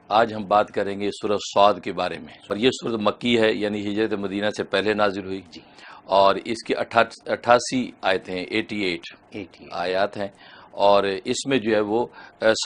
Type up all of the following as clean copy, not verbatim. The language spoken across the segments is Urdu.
آج ہم بات کریں گے سورہ صاد کے بارے میں، اور یہ سورہ مکی ہے، یعنی ہجرت مدینہ سے پہلے نازل ہوئی جی، اور اس کی 88 آیتیں ہیں، 88 آیات ہیں، اور اس میں جو ہے وہ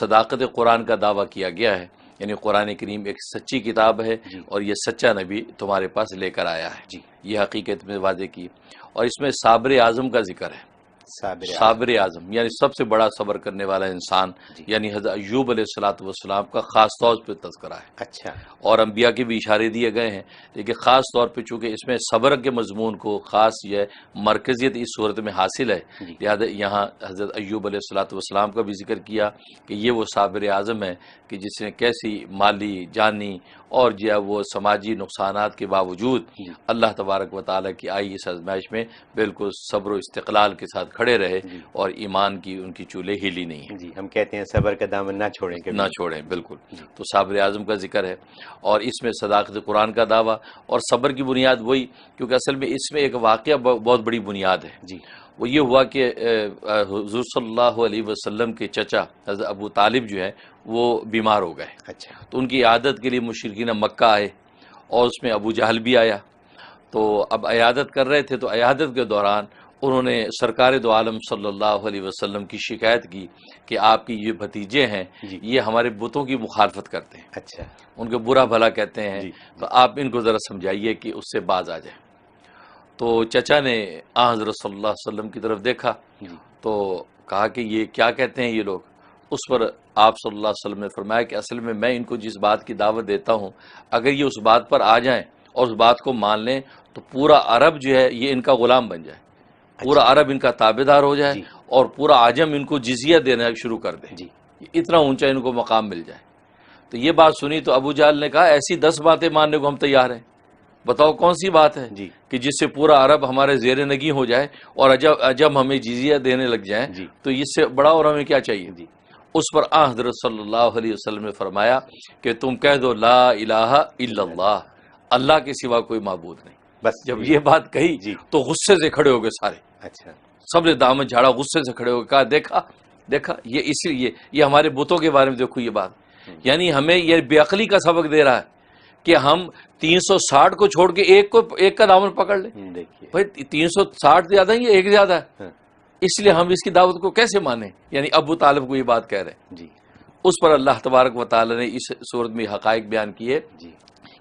صداقت قرآن کا دعویٰ کیا گیا ہے، یعنی قرآن کریم ایک سچی کتاب ہے جی، اور یہ سچا نبی تمہارے پاس لے کر آیا ہے، جی، یہ حقیقت میں واضح کی، اور اس میں صابر اعظم کا ذکر ہے، صابر اعظم یعنی سب سے بڑا صبر کرنے والا انسان، جی، یعنی حضرت ایوب علیہ الصلوۃ والسلام کا خاص طور پہ تذکرہ ہے، اچھا، اور انبیاء کے بھی اشارے دیے گئے ہیں، لیکن خاص طور پہ چونکہ اس میں صبر کے مضمون کو خاص یہ مرکزیت اس صورت میں حاصل ہے، جی، لہذا یہاں حضرت ایوب علیہ الصلوۃ والسلام کا بھی ذکر کیا کہ یہ وہ صابر اعظم ہے کہ جس نے کیسی مالی جانی اور جو ہے وہ سماجی نقصانات کے باوجود جی، اللہ تبارک و تعالیٰ کی آئی اس آزمائش میں بالکل صبر و استقلال کے ساتھ کھڑے رہے جی، اور ایمان کی ان کی چولہے ہلی نہیں ہے، جی، ہم کہتے ہیں صبر کا دامن نہ چھوڑیں کبھی، نہ چھوڑیں، بالکل۔ جی، تو صابر اعظم کا ذکر ہے اور اس میں صداقت قرآن کا دعویٰ اور صبر کی بنیاد وہی، کیونکہ اصل میں اس میں ایک واقعہ بہت بڑی بنیاد ہے، جی، وہ یہ ہوا کہ حضور صلی اللہ علیہ وسلم کے چچا حضرت ابو طالب جو ہے وہ بیمار ہو گئے، اچھا، تو ان کی عیادت کے لیے مشرکین مکہ آئے اور اس میں ابو جہل بھی آیا، تو اب عیادت کر رہے تھے، تو عیادت کے دوران انہوں نے سرکار دو عالم صلی اللہ علیہ وسلم کی شکایت کی کہ آپ کی یہ بھتیجے ہیں، جی، یہ ہمارے بتوں کی مخالفت کرتے ہیں، اچھا، ان کو برا بھلا کہتے ہیں، جی، تو آپ ان کو ذرا سمجھائیے کہ اس سے باز آ جائیں۔ تو چچا نے حضرت صلی اللہ علیہ وسلم کی طرف دیکھا جی، تو کہا کہ یہ کیا کہتے ہیں یہ لوگ، اس پر آپ صلی اللہ علیہ وسلم نے فرمایا کہ اصل میں ان کو جس بات کی دعوت دیتا ہوں، اگر یہ اس بات پر آ جائیں اور اس بات کو مان لیں تو پورا عرب جو ہے یہ ان کا غلام بن جائے، پورا اچھا، عرب ان کا تابع دار ہو جائے جی، اور پورا عجم ان کو جزیہ دینا شروع کر دے، جی، اتنا اونچا ان کو مقام مل جائے۔ تو یہ بات سنی تو ابو جہل نے کہا ایسی 10 باتیں ماننے کو ہم تیار ہیں، بتاؤ کون سی بات ہے جی، کہ جس سے پورا عرب ہمارے زیر نگیں ہو جائے اور عجم ہمیں جزیہ دینے لگ جائیں، جی، تو اس سے بڑا اور ہمیں کیا چاہیے؟ جی، اس پر حضرت صلی اللہ علیہ وسلم نے فرمایا کہ تم کہہ دو لا الہ الا اللہ، اللہ کے سوا کوئی معبود نہیں۔ بس جب یہ بات کہی جی، تو غصے سے کھڑے ہو گئے سارے، اچھا، سب نے دامن جھاڑا، غصے سے کھڑے ہو گئے، کہا دیکھا دیکھا یہ اسی یہ ہمارے بتوں کے بارے میں دیکھو یہ بات، یعنی ہمیں یہ بے عقلی کا سبق دے رہا ہے کہ ہم 360 کو چھوڑ کے ایک کا دامن پکڑ لیں۔ دیکھیے، بھائی 360 زیادہ ہے یا ایک زیادہ ہے؟ ہاں، اس لیے ہم اس کی دعوت کو کیسے مانیں؟ یعنی ابو طالب کو یہ بات کہہ رہے ہیں۔ جی، اس پر اللہ تبارک و تعالی نے اس صورت میں حقائق بیان کیے، جی،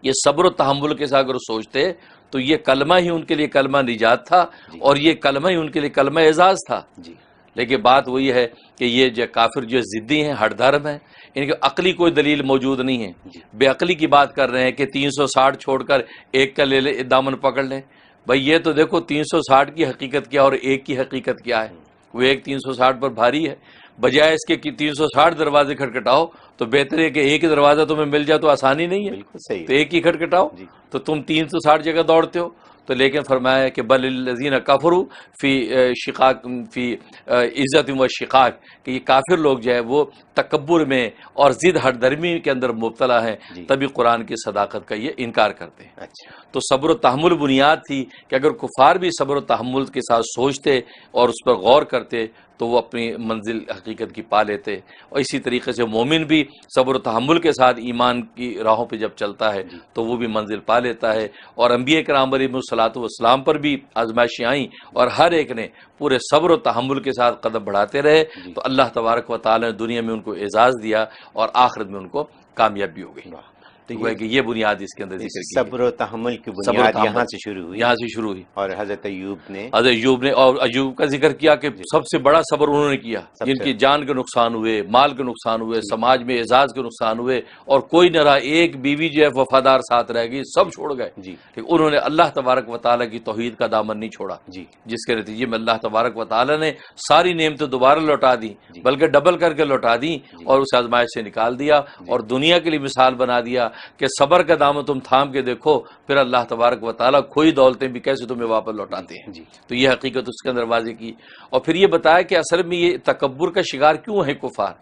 یہ صبر و تحمل کے ساتھ اگر سوچتے تو یہ کلمہ ہی ان کے لیے کلمہ نجات تھا جی، اور یہ کلمہ ہی ان کے لیے کلمہ اعزاز تھا، جی، لیکن بات وہی ہے کہ یہ جو کافر جو ضدی ہیں، ہٹ دھرم ہیں، ان کی عقلی کوئی دلیل موجود نہیں ہے، جی، بے عقلی کی بات کر رہے ہیں کہ 360 چھوڑ کر ایک کا لے لے دامن پکڑ لیں۔ بھائی یہ تو دیکھو 360 کی حقیقت کیا اور ایک کی حقیقت کیا ہے، وہ ایک 360 پر بھاری ہے، بجائے اس کے کہ 360 دروازے کھٹکھٹاؤ تو بہتر ہے کہ ایک ہی دروازہ تمہیں مل جائے، تو آسانی نہیں ہے، بالکل صحیح تو ایک ہی کھٹکھٹاؤ، جی، تو تم 360 جگہ دوڑتے ہو۔ تو لیکن فرمایا کہ بل الذین کفروا فی شقاق فی عزت و شقاق، کہ یہ کافر لوگ جو ہے وہ تکبر میں اور ضد ہٹ درمی کے اندر مبتلا ہیں، جی، تبھی قرآن کی صداقت کا یہ انکار کرتے ہیں۔ اچھا، تو صبر و تحمل بنیاد تھی کہ اگر کفار بھی صبر و تحمل کے ساتھ سوچتے اور اس پر غور کرتے تو وہ اپنی منزل حقیقت کی پا لیتے، اور اسی طریقے سے مومن بھی صبر و تحمل کے ساتھ ایمان کی راہوں پہ جب چلتا ہے جی، تو وہ بھی منزل پا لیتا ہے۔ اور انبیاء کرام علیہم الصلوۃ والسلام پر بھی آزمائشیں آئیں اور ہر ایک نے پورے صبر و تحمل کے ساتھ قدم بڑھاتے رہے، جی، تو اللہ تبارک و تعالی نے دنیا میں ان کو اعزاز دیا اور آخرت میں ان کو کامیابی ہو گئی۔ واہ، تو تو کہ یہ بنیاد اس کے اندر اس ذکر کی صبر و تحمل کی صبر و بنیاد تحمل یہاں سے شروع ہوئی، یہاں سے شروع ہوئی۔ اور حضرت ایوب نے حضرت ایوب نے، اور ایوب کا ذکر کیا کہ جی، سب سے بڑا صبر انہوں نے کیا، سب جن سے کی جان کے نقصان ہوئے، مال کے نقصان ہوئے، جی، سماج میں اعزاز کے نقصان ہوئے، اور کوئی نہ رہا، ایک بیوی جو ہے وفادار ساتھ رہ گئی، سب چھوڑ گئے، جی، کہ انہوں نے اللہ تبارک و تعالیٰ کی توحید کا دامن نہیں چھوڑا، جی، جس کے نتیجے میں اللہ تبارک و تعالیٰ نے ساری نعمتیں دوبارہ لوٹا دیں، جی، بلکہ ڈبل کر کے لوٹا دیں، جی، اور اس آزمائش سے نکال دیا، جی، اور دنیا کے لیے مثال بنا دیا کہ صبر کا دامن تم تھام کے دیکھو، پھر اللہ تبارک و تعالیٰ کھوئی دولتیں بھی کیسے تمہیں واپس لوٹاتے ہیں۔ جی، تو یہ حقیقت اس کے اندر واضح کی، اور پھر یہ بتایا کہ اصل میں یہ تکبر کا شکار کیوں ہے کفار۔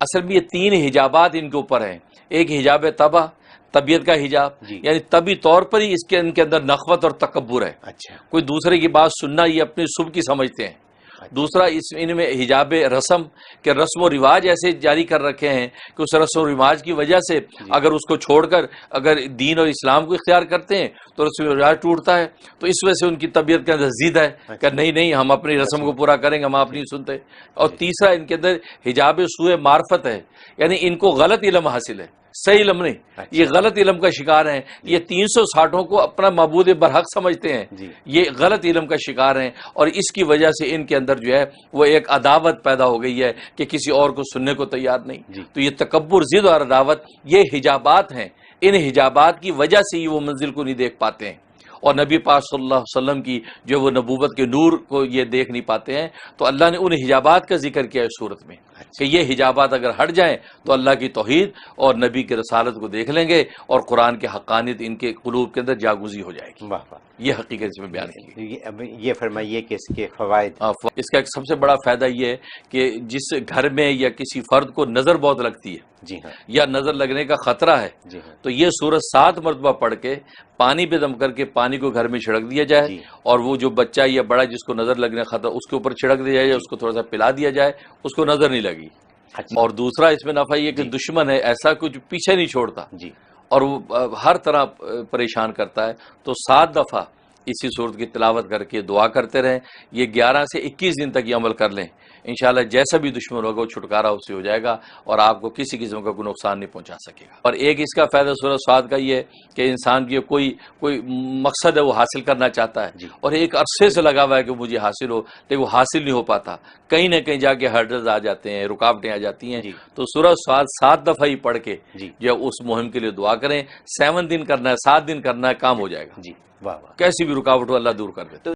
اصل میں یہ 3 حجابات ان کے اوپر ہیں، ایک حجاب طبع، طبیعت کا حجاب، جی، یعنی طبی طور پر ہی ان کے اندر نخوت اور تکبر ہے، اچھا، کوئی دوسرے کی بات سننا یہ اپنی صبح کی سمجھتے ہیں، دوسرا ان میں حجاب رسم کہ رسم و رواج ایسے جاری کر رکھے ہیں کہ اس رسم و رواج کی وجہ سے اگر اس کو چھوڑ کر اگر دین اور اسلام کو اختیار کرتے ہیں تو رسم و رواج ٹوٹتا ہے، تو اس وجہ سے ان کی طبیعت کے اندر ضد ہے کہ نہیں ہم اپنی رسم کو پورا کریں گے، ہم آپ نہیں سنتے۔ اور تیسرا ان کے اندر حجاب سوء معرفت ہے، یعنی ان کو غلط علم حاصل ہے، صحیح علم نہیں، یہ غلط علم کا شکار ہیں۔ یہ 360 کو اپنا معبود برحق سمجھتے ہیں، یہ غلط علم کا شکار ہیں، اور اس کی وجہ سے ان کے اندر جو ہے وہ ایک عداوت پیدا ہو گئی ہے کہ کسی اور کو سننے کو تیار نہیں۔ تو یہ تکبر، ضد اور عداوت یہ حجابات ہیں، ان حجابات کی وجہ سے ہی وہ منزل کو نہیں دیکھ پاتے ہیں، اور نبی پاک صلی اللہ علیہ وسلم کی جو وہ نبوت کے نور کو یہ دیکھ نہیں پاتے ہیں۔ تو اللہ نے ان حجابات کا ذکر کیا اس صورت میں کہ یہ حجابات اگر ہٹ جائیں تو اللہ کی توحید اور نبی کی رسالت کو دیکھ لیں گے، اور قرآن کی حقانیت ان کے قلوب کے اندر جاگوزی ہو جائے گی۔ واہ واہ، یہ حقیقت اس میں بیان کی گئی۔ اب یہ فرمائیے کہ اس کے فوائد۔ اس کا ایک سب سے بڑا فائدہ یہ ہے کہ جس گھر میں یا کسی فرد کو نظر بہت لگتی ہے جی ہاں، یا نظر لگنے کا خطرہ ہے، جی ہاں، تو یہ سورت 7 مرتبہ پڑھ کے پانی پہ دم کر کے پانی کو گھر میں چھڑک دیا جائے، اور وہ جو بچہ یا بڑا جس کو نظر لگنے کا خطرہ اس کے اوپر چھڑک دیا جائے، اس کو تھوڑا سا پلا دیا جائے، اس کو نظر نہیں لگی۔ اور دوسرا اس میں نفع یہ کہ دشمن ہے ایسا کچھ پیچھے نہیں چھوڑتا، اور وہ ہر طرح پریشان کرتا ہے۔ تو 7 دفعہ اسی صورت کی تلاوت کر کے دعا کرتے رہیں، یہ 11 سے 21 دن تک یہ عمل کر لیں، انشاءاللہ جیسا بھی دشمن ہوگا وہ چھٹکارا اس سے ہو جائے گا، اور آپ کو کسی قسم کا کوئی نقصان نہیں پہنچا سکے گا۔ اور ایک اس کا فائدہ سورۃ صاد کا یہ ہے کہ انسان کی کوئی مقصد ہے وہ حاصل کرنا چاہتا ہے، اور ایک عرصے سے لگا ہوا ہے کہ مجھے حاصل ہو، لیکن وہ حاصل نہیں ہو پاتا، کہیں نہ کہیں جا کے ہرڈلز آ جاتے ہیں، رکاوٹیں آ جاتی ہیں۔ تو سورۃ صاد 7 دفعہ ہی پڑھ کے جو اس مہم کے لیے دعا کریں، 7 دن کرنا ہے، 7 دن کرنا ہے، کام ہو جائے گا۔ واہ واہ، کیسی بھی رکاوٹ ہو اللہ دور کر دیتا ہے۔